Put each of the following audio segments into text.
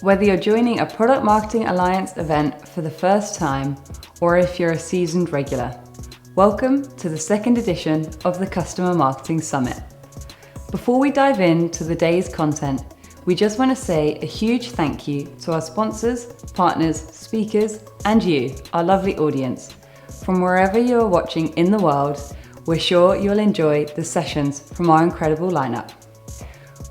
Whether you're joining a Product Marketing Alliance event for the first time, or if you're a seasoned regular, welcome to the second edition of the Customer Marketing Summit. Before we dive into the day's content, we just want to say a huge thank you to our sponsors, partners, speakers, and you, our lovely audience. From wherever you are watching in the world, we're sure you'll enjoy the sessions from our incredible lineup.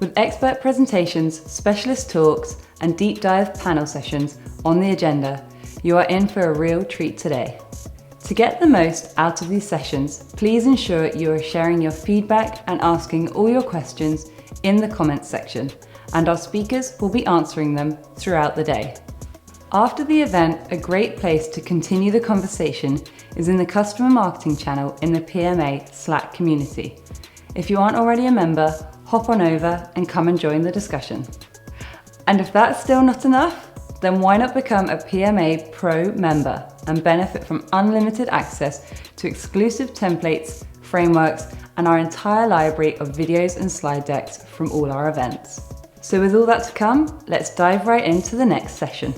With expert presentations, specialist talks, and deep dive panel sessions on the agenda, you are in for a real treat today. To get the most out of these sessions, please ensure you are sharing your feedback and asking all your questions in the comments section, and our speakers will be answering them throughout the day. After the event, a great place to continue the conversation is in the customer marketing channel in the PMA Slack community. If you aren't already a member, hop on over and come and join the discussion. And if that's still not enough, then why not become a PMA Pro member and benefit from unlimited access to exclusive templates, frameworks, and our entire library of videos and slide decks from all our events. So with all that to come, let's dive right into the next session.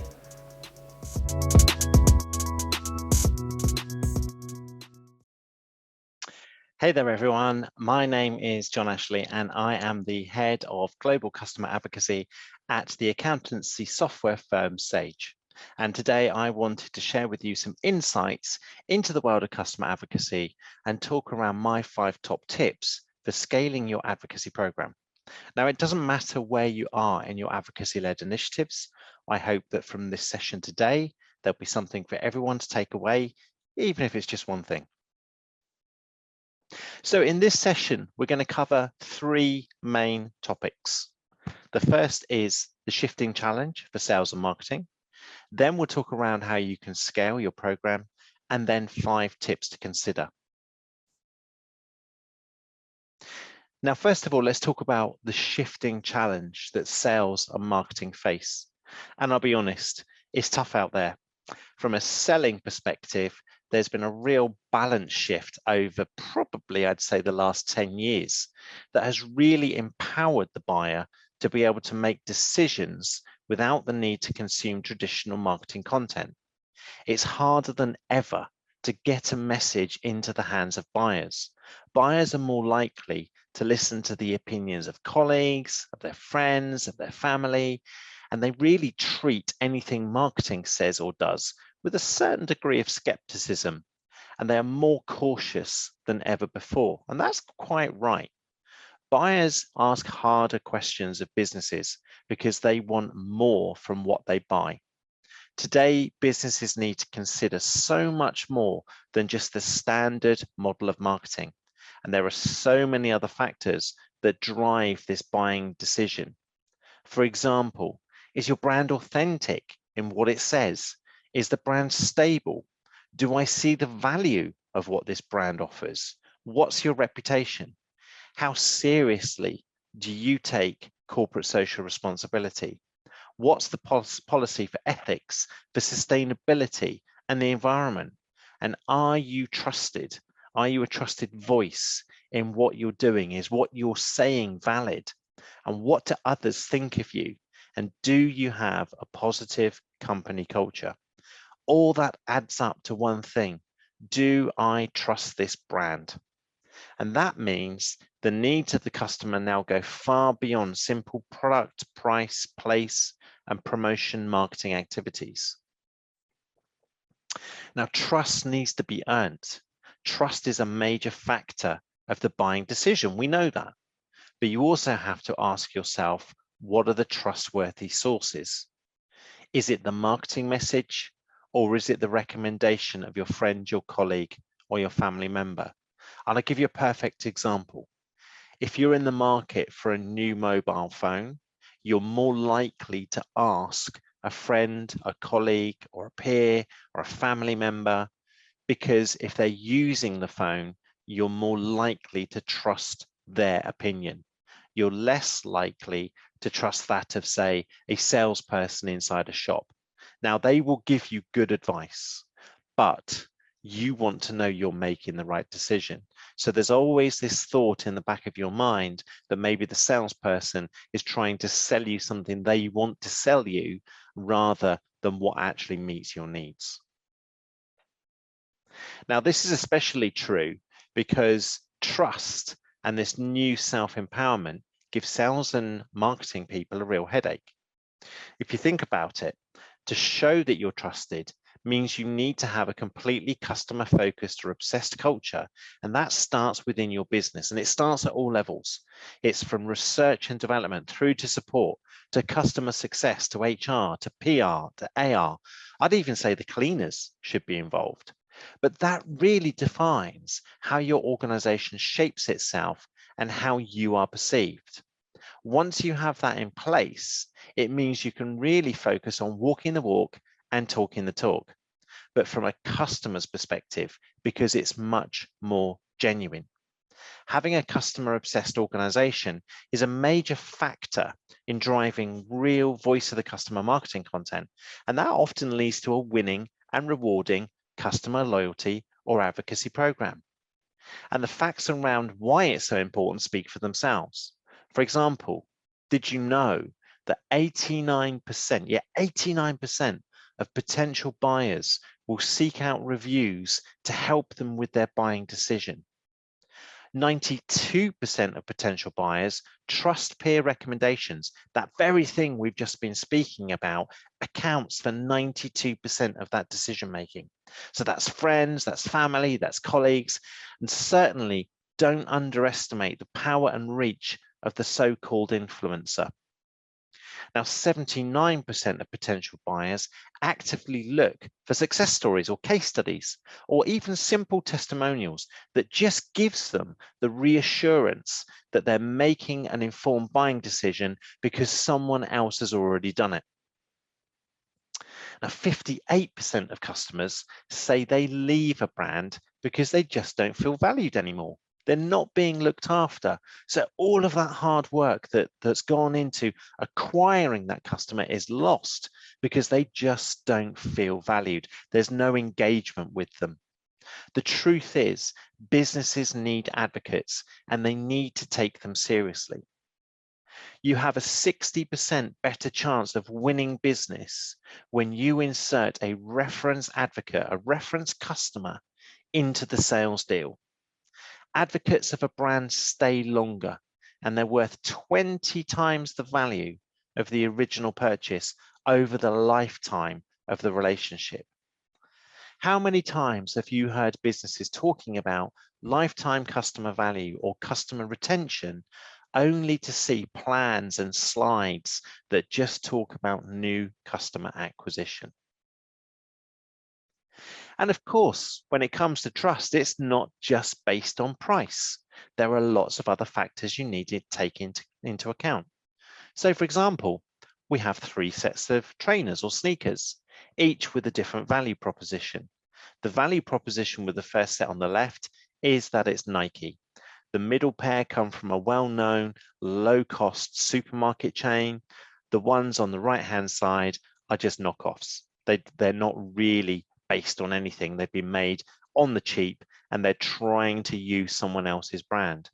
Hey there everyone, my name is John Ashley and I am the Head of Global Customer Advocacy at the accountancy software firm Sage. And today I wanted to share with you some insights into the world of customer advocacy and talk around my 5 top tips for scaling your advocacy program. Now, it doesn't matter where you are in your advocacy-led initiatives. I hope that from this session today, there'll be something for everyone to take away, even if it's just one thing. So in this session, we're going to cover 3 main topics. The first is the shifting challenge for sales and marketing. Then we'll talk around how you can scale your program, and then 5 tips to consider. Now, first of all, let's talk about the shifting challenge that sales and marketing face. And I'll be honest, it's tough out there. From a selling perspective, there's been a real balance shift over probably, I'd say, the last 10 years that has really empowered the buyer to be able to make decisions without the need to consume traditional marketing content. It's harder than ever to get a message into the hands of buyers. Buyers are more likely to listen to the opinions of colleagues, of their friends, of their family, and they really treat anything marketing says or does with a certain degree of skepticism, and they are more cautious than ever before. And that's quite right. Buyers ask harder questions of businesses because they want more from what they buy. Today, businesses need to consider so much more than just the standard model of marketing. And there are so many other factors that drive this buying decision. For example, is your brand authentic in what it says? Is the brand stable? Do I see the value of what this brand offers? What's your reputation? How seriously do you take corporate social responsibility? What's the policy for ethics, for sustainability and the environment? And are you trusted? Are you a trusted voice in what you're doing? Is what you're saying valid? And what do others think of you? And do you have a positive company culture? All that adds up to one thing. Do I trust this brand? And that means the needs of the customer now go far beyond simple product, price, place, and promotion marketing activities. Now, trust needs to be earned. Trust is a major factor of the buying decision. We know that. But you also have to ask yourself, what are the trustworthy sources? Is it the marketing message, or is it the recommendation of your friend, your colleague, or your family member? And I'll give you a perfect example. If you're in the market for a new mobile phone, you're more likely to ask a friend, a colleague, or a peer, or a family member, because if they're using the phone, you're more likely to trust their opinion. You're less likely to trust that of, say, a salesperson inside a shop. Now, they will give you good advice, but you want to know you're making the right decision. So there's always this thought in the back of your mind that maybe the salesperson is trying to sell you something they want to sell you rather than what actually meets your needs. Now, this is especially true because trust and this new self-empowerment give sales and marketing people a real headache. If you think about it, to show that you're trusted means you need to have a completely customer-focused or obsessed culture, and that starts within your business, and it starts at all levels. It's from research and development through to support, to customer success, to HR, to PR, to AR. I'd even say the cleaners should be involved. But that really defines how your organization shapes itself and how you are perceived. Once you have that in place, it means you can really focus on walking the walk and talking the talk, but from a customer's perspective, because it's much more genuine. Having a customer-obsessed organization is a major factor in driving real voice of the customer marketing content, and that often leads to a winning and rewarding customer loyalty or advocacy program. And the facts around why it's so important speak for themselves. For example, did you know that 89%, 89% of potential buyers will seek out reviews to help them with their buying decision? 92% of potential buyers trust peer recommendations. That very thing we've just been speaking about accounts for 92% of that decision making. So that's friends, that's family, that's colleagues, and certainly don't underestimate the power and reach of the so-called influencer. Now, 79% of potential buyers actively look for success stories or case studies, or even simple testimonials that just gives them the reassurance that they're making an informed buying decision because someone else has already done it. Now, 58% of customers say they leave a brand because they just don't feel valued anymore. They're not being looked after. So all of that hard work that's gone into acquiring that customer is lost because they just don't feel valued. There's no engagement with them. The truth is, businesses need advocates and they need to take them seriously. You have a 60% better chance of winning business when you insert a reference advocate, a reference customer into the sales deal. Advocates of a brand stay longer and they're worth 20 times the value of the original purchase over the lifetime of the relationship. How many times have you heard businesses talking about lifetime customer value or customer retention only to see plans and slides that just talk about new customer acquisition? And of course, when it comes to trust, it's not just based on price. There are lots of other factors you need to take into account. So for example, we have 3 sets of trainers or sneakers, each with a different value proposition. The value proposition with the first set on the left is that it's Nike. The middle pair come from a well-known, low-cost supermarket chain. The ones on the right-hand side are just knockoffs. They're not really based on anything. They've been made on the cheap and they're trying to use someone else's brand.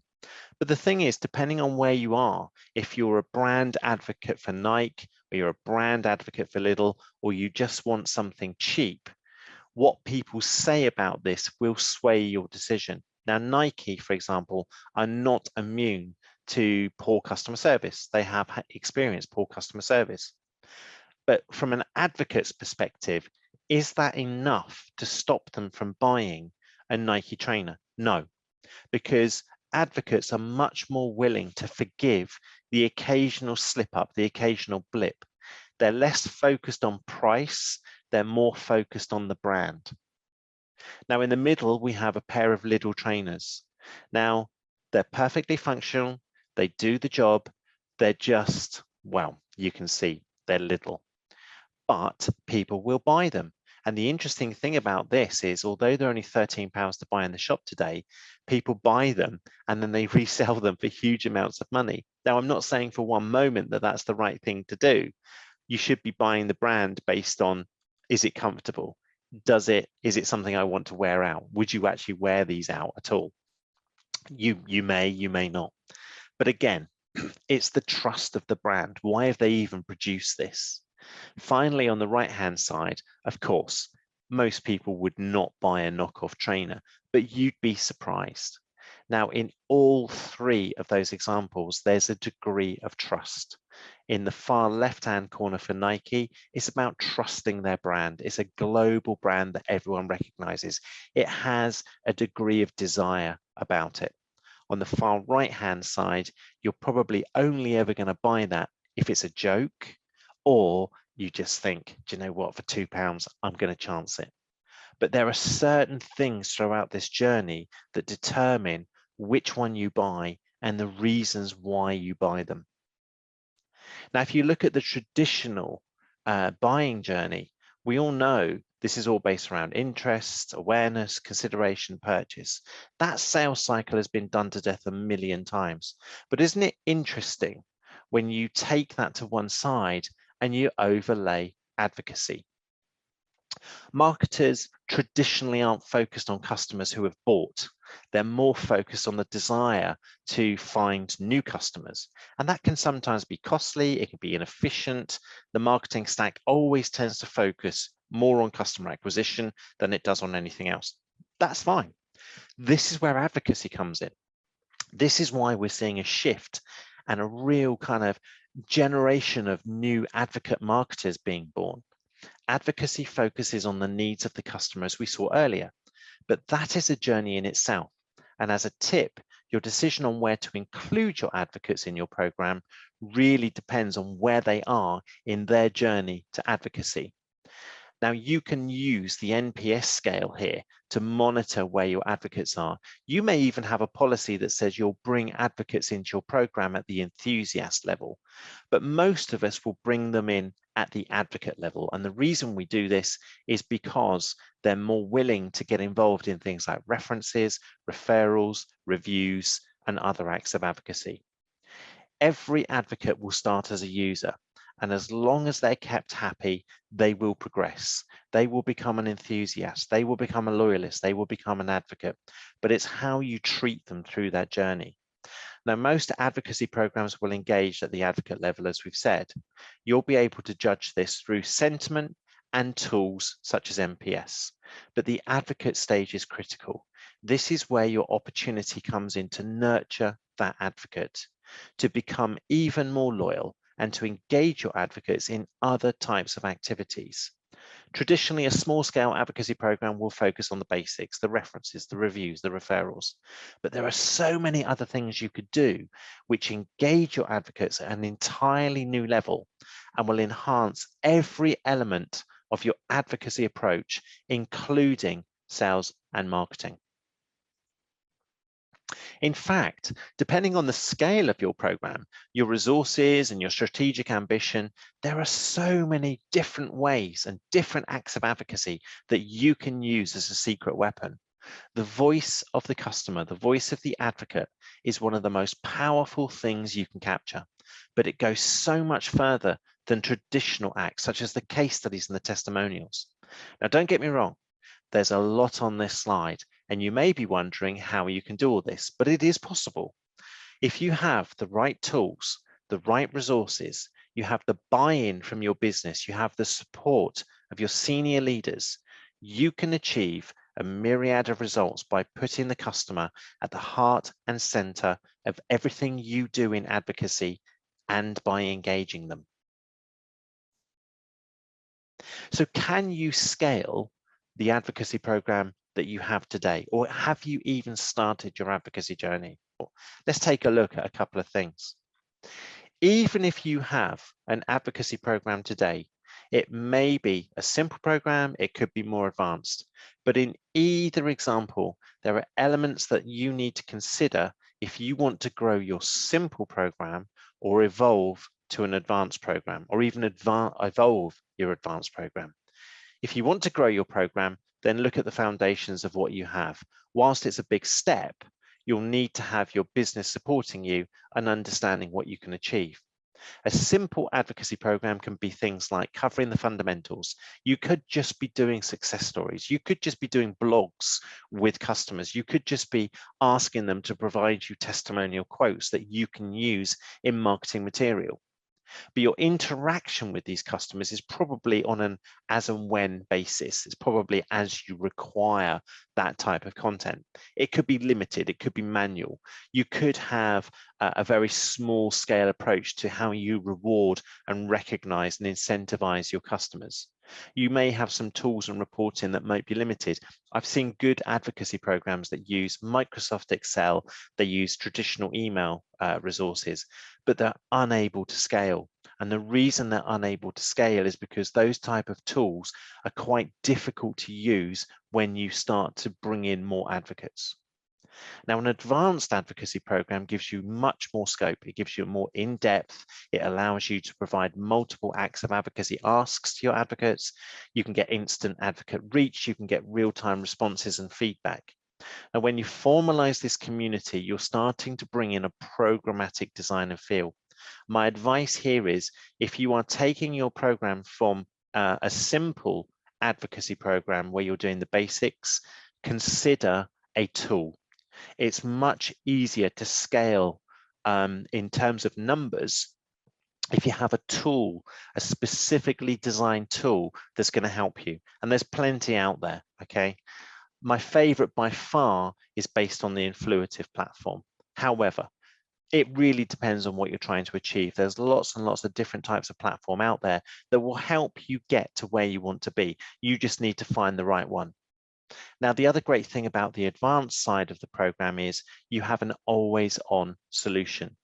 But the thing is, depending on where you are, if you're a brand advocate for Nike, or you're a brand advocate for Lidl, or you just want something cheap, what people say about this will sway your decision. Now, Nike, for example, are not immune to poor customer service. They have experienced poor customer service. But from an advocate's perspective, is that enough to stop them from buying a Nike trainer? No, because advocates are much more willing to forgive the occasional slip up, the occasional blip. They're less focused on price, they're more focused on the brand. Now in the middle, we have a pair of Lidl trainers. Now, they're perfectly functional, they do the job, they're just, well, you can see, they're little. But people will buy them. And the interesting thing about this is, although they're only £13 to buy in the shop today, people buy them and then they resell them for huge amounts of money. Now, I'm not saying for one moment that that's the right thing to do. You should be buying the brand based on, is it comfortable? Is it something I want to wear out? Would you actually wear these out at all? You may not. But again, it's the trust of the brand. Why have they even produced this? Finally, on the right-hand side, of course, most people would not buy a knockoff trainer, but you'd be surprised. Now, in all three of those examples, there's a degree of trust. In the far left-hand corner for Nike, it's about trusting their brand. It's a global brand that everyone recognizes. It has a degree of desire about it. On the far right-hand side, you're probably only ever going to buy that if it's a joke, or you just think, do you know what, for £2, I'm going to chance it. But there are certain things throughout this journey that determine which one you buy and the reasons why you buy them. Now, if you look at the traditional buying journey, we all know this is all based around interest, awareness, consideration, purchase. That sales cycle has been done to death a million times. But isn't it interesting when you take that to one side and you overlay advocacy? Marketers traditionally aren't focused on customers who have bought. They're more focused on the desire to find new customers. And that can sometimes be costly, it can be inefficient. The marketing stack always tends to focus more on customer acquisition than it does on anything else. That's fine. This is where advocacy comes in. This is why we're seeing a shift and a real kind of generation of new advocate marketers being born. Advocacy focuses on the needs of the customer, as we saw earlier, but that is a journey in itself. And as a tip, your decision on where to include your advocates in your program really depends on where they are in their journey to advocacy. Now, you can use the NPS scale here to monitor where your advocates are. You may even have a policy that says you'll bring advocates into your program at the enthusiast level, but most of us will bring them in at the advocate level. And the reason we do this is because they're more willing to get involved in things like references, referrals, reviews, and other acts of advocacy. Every advocate will start as a user. And as long as they're kept happy, they will progress. They will become an enthusiast. They will become a loyalist. They will become an advocate. But it's how you treat them through that journey. Now, most advocacy programs will engage at the advocate level, as we've said. You'll be able to judge this through sentiment and tools such as NPS. But the advocate stage is critical. This is where your opportunity comes in to nurture that advocate, to become even more loyal, and to engage your advocates in other types of activities. Traditionally, a small-scale advocacy program will focus on the basics, the references, the reviews, the referrals. But there are so many other things you could do which engage your advocates at an entirely new level and will enhance every element of your advocacy approach, including sales and marketing. In fact, depending on the scale of your program, your resources and your strategic ambition, there are so many different ways and different acts of advocacy that you can use as a secret weapon. The voice of the customer, the voice of the advocate, is one of the most powerful things you can capture, but it goes so much further than traditional acts, such as the case studies and the testimonials. Now, don't get me wrong, there's a lot on this slide, and you may be wondering how you can do all this, but it is possible. If you have the right tools, the right resources, you have the buy-in from your business, you have the support of your senior leaders, you can achieve a myriad of results by putting the customer at the heart and center of everything you do in advocacy and by engaging them. So can you scale the advocacy program that you have today, or have you even started your advocacy journey? Let's take a look at a couple of things. Even if you have an advocacy program today, it may be a simple program, it could be more advanced, but in either example, there are elements that you need to consider if you want to grow your simple program or evolve to an advanced program, or even evolve your advanced program. If you want to grow your program, then look at the foundations of what you have. Whilst it's a big step, you'll need to have your business supporting you and understanding what you can achieve. A simple advocacy program can be things like covering the fundamentals. You could just be doing success stories. You could just be doing blogs with customers. You could just be asking them to provide you testimonial quotes that you can use in marketing material. But your interaction with these customers is probably on an as and when basis. It's probably as you require that type of content. It could be limited, it could be manual. You could have a very small scale approach to how you reward and recognize and incentivize your customers. You may have some tools and reporting that might be limited. I've seen good advocacy programs that use Microsoft Excel, they use traditional email resources, but they're unable to scale. And the reason they're unable to scale is because those type of tools are quite difficult to use when you start to bring in more advocates. Now, an advanced advocacy program gives you much more scope. It gives you more in-depth. It allows you to provide multiple acts of advocacy asks to your advocates. You can get instant advocate reach. You can get real-time responses and feedback. And when you formalize this community, you're starting to bring in a programmatic design and feel. My advice here is, if you are taking your program from a simple advocacy program where you're doing the basics, consider a tool. It's much easier to scale in terms of numbers if you have a tool, a specifically designed tool that's going to help you. And there's plenty out there, okay? My favorite by far is based on the Influitive platform. However, it really depends on what you're trying to achieve. There's lots and lots of different types of platform out there that will help you get to where you want to be. You just need to find the right one. Now, the other great thing about the advanced side of the program is you have an always on solution.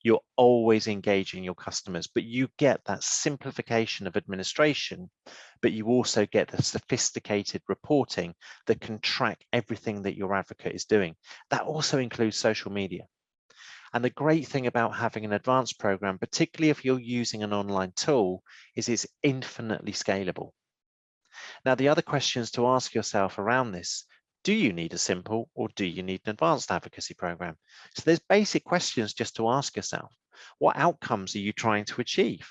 You're always engaging your customers, but you get that simplification of administration, but you also get the sophisticated reporting that can track everything that your advocate is doing. That also includes social media. And the great thing about having an advanced program, particularly if you're using an online tool, is it's infinitely scalable. Now, the other questions to ask yourself around this: do you need a simple or do you need an advanced advocacy program? So there's basic questions just to ask yourself. What outcomes are you trying to achieve?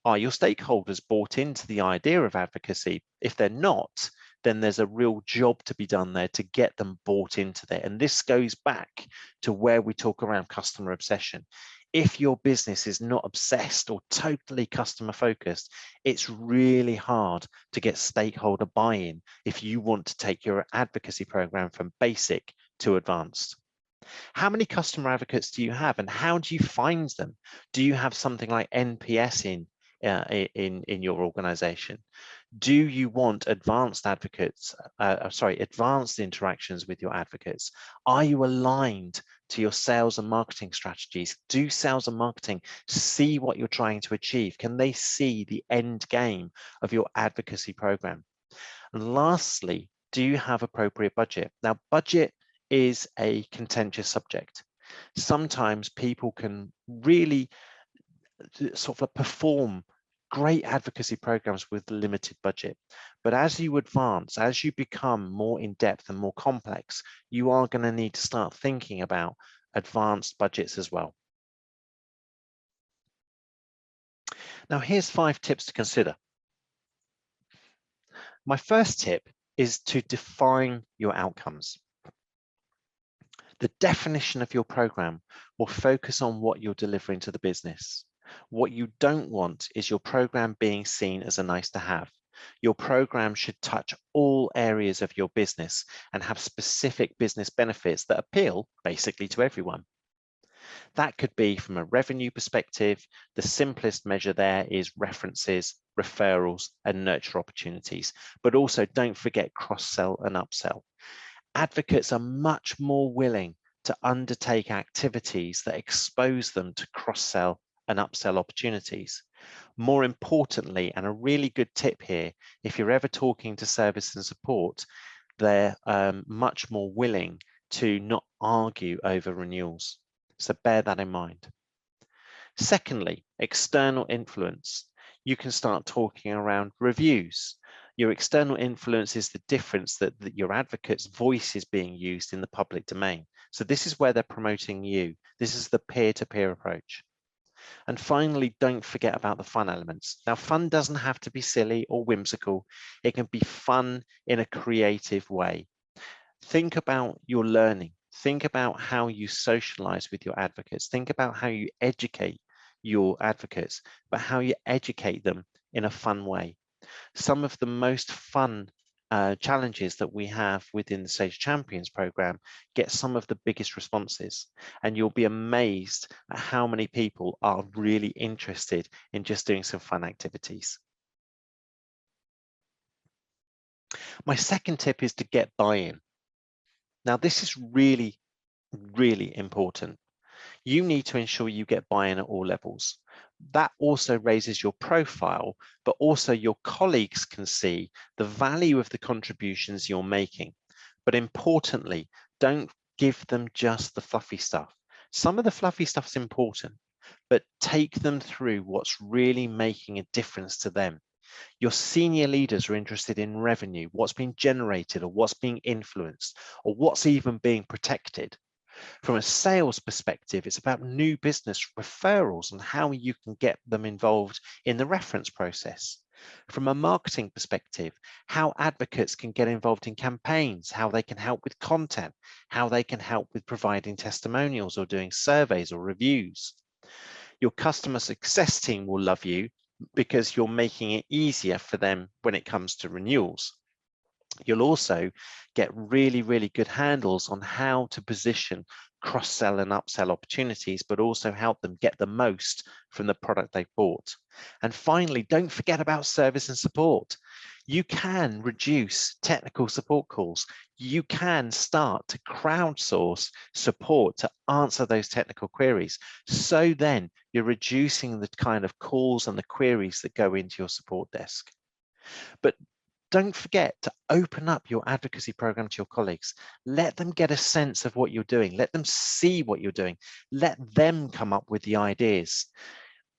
Are your stakeholders bought into the idea of advocacy? If they're not, then there's a real job to be done there to get them bought into that. And this goes back to where we talk around customer obsession. If your business is not obsessed or totally customer focused, it's really hard to get stakeholder buy-in if you want to take your advocacy program from basic to advanced. How many customer advocates do you have, and how do you find them? Do you have something like NPS in your organization? Do you want advanced advocates, advanced interactions with your advocates? Are you aligned to your sales and marketing strategies? Do sales and marketing see what you're trying to achieve? Can they see the end game of your advocacy program? And lastly, do you have appropriate budget? Now, budget is a contentious subject. Sometimes people can really sort of perform great advocacy programs with limited budget. But as you advance, as you become more in depth and more complex, you are going to need to start thinking about advanced budgets as well. Now, here's 5 tips to consider. My first tip is to define your outcomes. The definition of your program will focus on what you're delivering to the business. What you don't want is your program being seen as a nice to have. Your program should touch all areas of your business and have specific business benefits that appeal basically to everyone. That could be from a revenue perspective. The simplest measure there is references, referrals, and nurture opportunities. But also don't forget cross-sell and upsell. Advocates are much more willing to undertake activities that expose them to cross-sell and upsell opportunities. More importantly, and a really good tip here, if you're ever talking to service and support, they're much more willing to not argue over renewals. So bear that in mind. Secondly, external influence. You can start talking around reviews. Your external influence is the difference that your advocate's voice is being used in the public domain. So this is where they're promoting you. This is the peer-to-peer approach. And finally, don't forget about the fun elements. Now, fun doesn't have to be silly or whimsical. It can be fun in a creative way. Think about your learning. Think about how you socialize with your advocates. Think about how you educate your advocates, but how you educate them in a fun way. Some of the most fun challenges that we have within the Sage Champions program get some of the biggest responses, and you'll be amazed at how many people are really interested in just doing some fun activities. My second tip is to get buy-in. Now, this is really, really important. You need to ensure you get buy-in at all levels. That also raises your profile, but also your colleagues can see the value of the contributions you're making. But importantly, don't give them just the fluffy stuff. Some of the fluffy stuff is important, but take them through what's really making a difference to them. Your senior leaders are interested in revenue, what's being generated or what's being influenced, or what's even being protected. From a sales perspective, it's about new business referrals and how you can get them involved in the reference process. From a marketing perspective, how advocates can get involved in campaigns, how they can help with content, how they can help with providing testimonials or doing surveys or reviews. Your customer success team will love you because you're making it easier for them when it comes to renewals. You'll also get really, really good handles on how to position cross-sell and upsell opportunities, but also help them get the most from the product they've bought. And finally, don't forget about service and support. You can reduce technical support calls. You can start to crowdsource support to answer those technical queries. So then you're reducing the kind of calls and the queries that go into your support desk. But don't forget to open up your advocacy program to your colleagues. Let them get a sense of what you're doing. Let them see what you're doing. Let them come up with the ideas.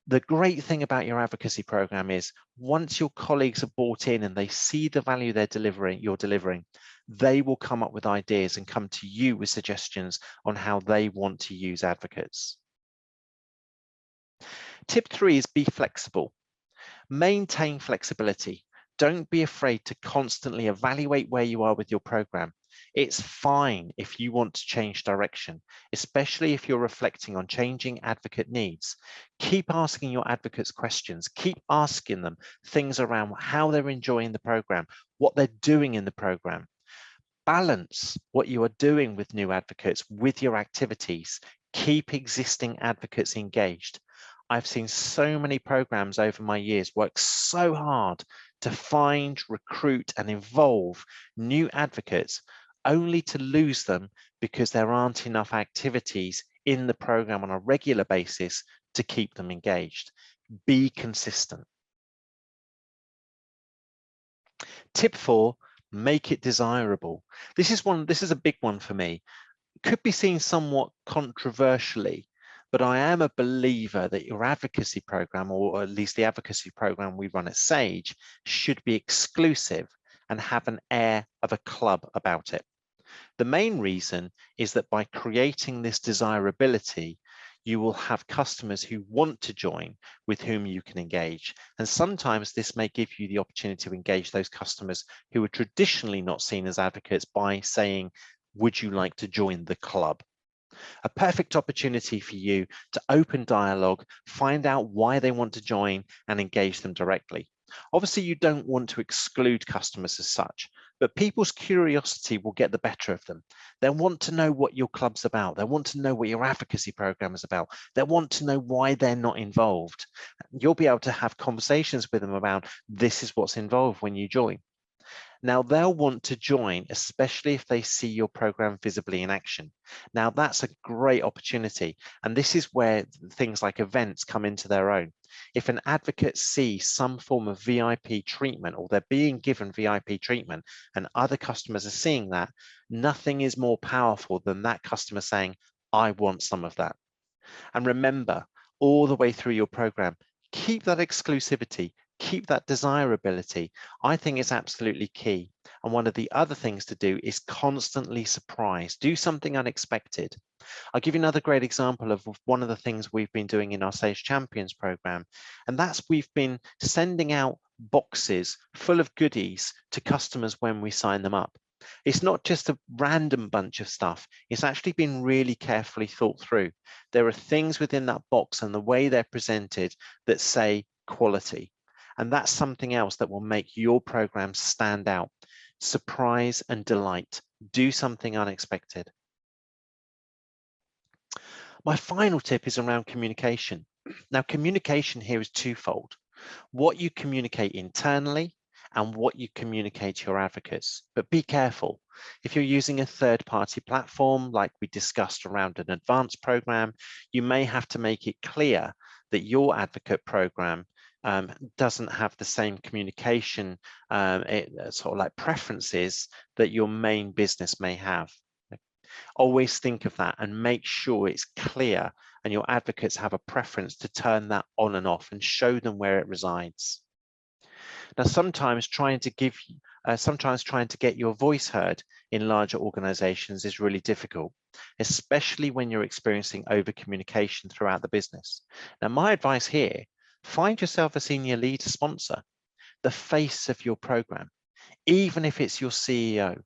The great thing about your advocacy program is once your colleagues are bought in and they see the value you're delivering, they will come up with ideas and come to you with suggestions on how they want to use advocates. Tip 3 is be flexible. Maintain flexibility. Don't be afraid to constantly evaluate where you are with your program. It's fine if you want to change direction, especially if you're reflecting on changing advocate needs. Keep asking your advocates questions. Keep asking them things around how they're enjoying the program, what they're doing in the program. Balance what you are doing with new advocates with your activities. Keep existing advocates engaged. I've seen so many programs over my years work so hard to find, recruit, and involve new advocates, only to lose them because there aren't enough activities in the program on a regular basis to keep them engaged. Be consistent. Tip 4, make it desirable. This is a big one for me. Could be seen somewhat controversially, but I am a believer that your advocacy program, or at least the advocacy program we run at Sage, should be exclusive and have an air of a club about it. The main reason is that by creating this desirability, you will have customers who want to join with whom you can engage. And sometimes this may give you the opportunity to engage those customers who are traditionally not seen as advocates by saying, would you like to join the club? A perfect opportunity for you to open dialogue, find out why they want to join and engage them directly. Obviously, you don't want to exclude customers as such, but people's curiosity will get the better of them. They'll want to know what your club's about. They'll want to know what your advocacy program is about. They'll want to know why they're not involved. You'll be able to have conversations with them about this is what's involved when you join. Now, they'll want to join, especially if they see your program visibly in action. Now, that's a great opportunity. And this is where things like events come into their own. If an advocate sees some form of VIP treatment, or they're being given VIP treatment, and other customers are seeing that, nothing is more powerful than that customer saying, I want some of that. And remember, all the way through your program, keep that exclusivity, keep that desirability. I think it's absolutely key. And one of the other things to do is constantly surprise, do something unexpected. I'll give you another great example of one of the things we've been doing in our Sage Champions program, and that's we've been sending out boxes full of goodies to customers when we sign them up. It's not just a random bunch of stuff. It's actually been really carefully thought through. There are things within that box and the way they're presented that say quality. And that's something else that will make your program stand out. Surprise and delight. Do something unexpected. My final tip is around communication. Now, communication here is twofold. What you communicate internally and what you communicate to your advocates. But be careful. If you're using a third-party platform, like we discussed around an advanced program, you may have to make it clear that your advocate program doesn't have the same communication sort of like preferences that your main business may have. Always think of that and make sure it's clear and your advocates have a preference to turn that on and off and show them where it resides. Now, sometimes trying to get your voice heard in larger organizations is really difficult, especially when you're experiencing over communication throughout the business. Now, my advice here, find yourself a senior leader sponsor, the face of your program, even if it's your CEO.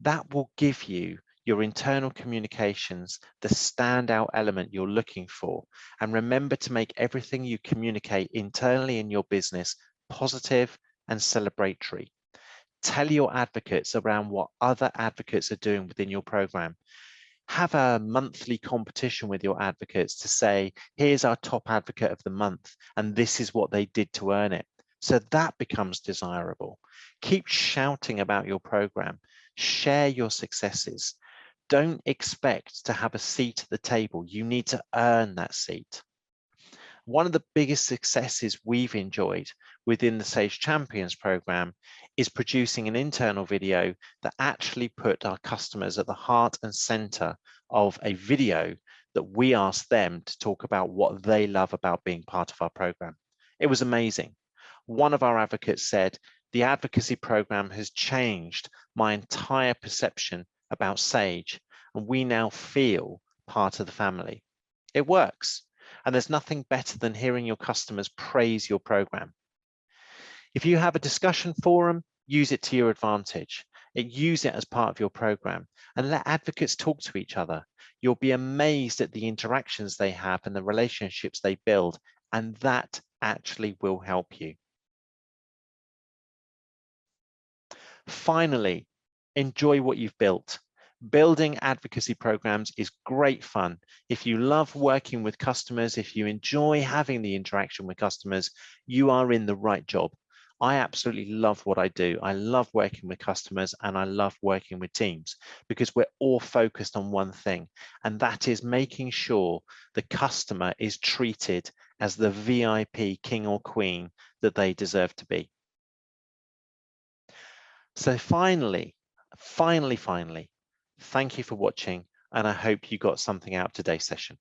That will give you your internal communications, the standout element you're looking for. And remember to make everything you communicate internally in your business positive and celebratory. Tell your advocates around what other advocates are doing within your program. Have a monthly competition with your advocates to say, here's our top advocate of the month, and this is what they did to earn it. So that becomes desirable. Keep shouting about your program. Share your successes. Don't expect to have a seat at the table. You need to earn that seat. One of the biggest successes we've enjoyed within the Sage Champions program is producing an internal video that actually put our customers at the heart and center of a video that we asked them to talk about what they love about being part of our program. It was amazing. One of our advocates said, the advocacy program has changed my entire perception about Sage, and we now feel part of the family. It works. And there's nothing better than hearing your customers praise your program. If you have a discussion forum, use it to your advantage. Use it as part of your program and let advocates talk to each other. You'll be amazed at the interactions they have and the relationships they build, and that actually will help you. Finally, enjoy what you've built. Building advocacy programs is great fun. If you love working with customers, if you enjoy having the interaction with customers, you are in the right job. I absolutely love what I do. I love working with customers and I love working with teams because we're all focused on one thing, and that is making sure the customer is treated as the VIP king or queen that they deserve to be. So finally, thank you for watching, and I hope you got something out of today's session.